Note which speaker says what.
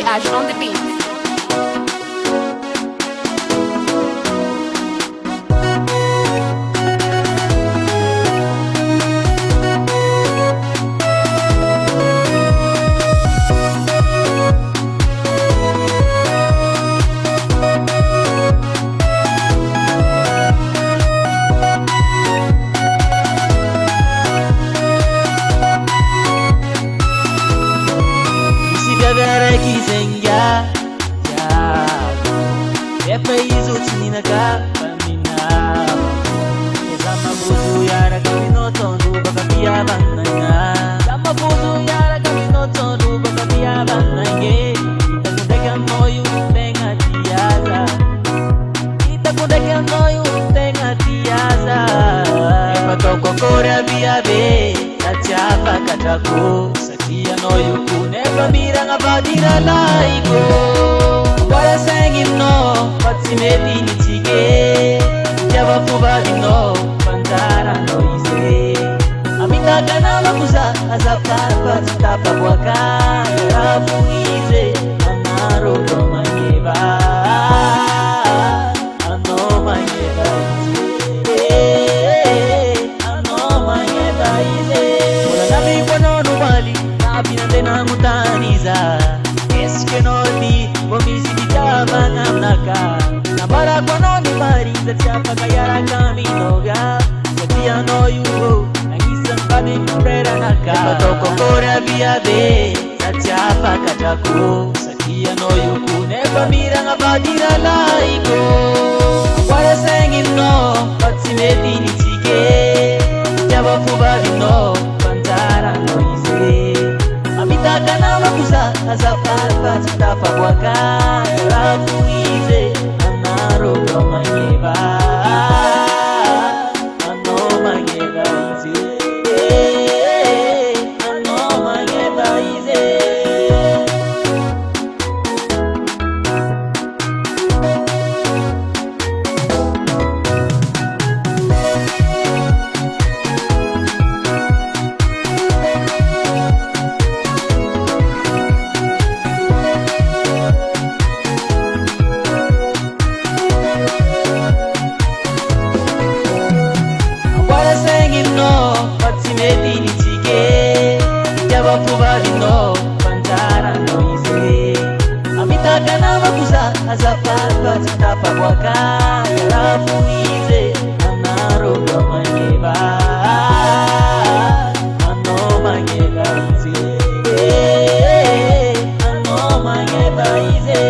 Speaker 1: Ash on the beat.
Speaker 2: Kizenga ya JREIZ utininaga pamina Ezama buzu yara kamino tondu bakapia bananga Zama buzu yara kamino tondu bakapia banange Itakundeka moyu tenga tiaza Itakundeka moyu tenga tiaza Epatoko kora biabe Tachapa katako Sakia no yuku never mirang abadira laiko Wala sangin no Patsimeti ni chige Java pubadi no Pantara no ise Amita kana makusa Azapapa Tapa waka Rafu ize Amaro no manyeba Ano manyeba Pinatena mutaniza Eske noti Bomisi ditaba namnaka Nabara kwa noni mariza Tiapa kayara kaminoga Satia no yuho Nangisan pade murera naka Patoko kora biabe Satiapa katako Satia no yuho Neba mirang abadira laiko Wala sengin no Patsimeti ni chike Java fubadi no Pantara no ise Amita kana makusa Azapapa Tapa waka Rafu ize Amaro no manyeba Ano manyeba ize Ano manyeba ize Patsimeti ni chige Java pubadi no Pantara no ise Amita kana makusa Azapapa Tapa waka Rafu ize Amaro no manyeba Ano manyeba ize Ano manyeba ize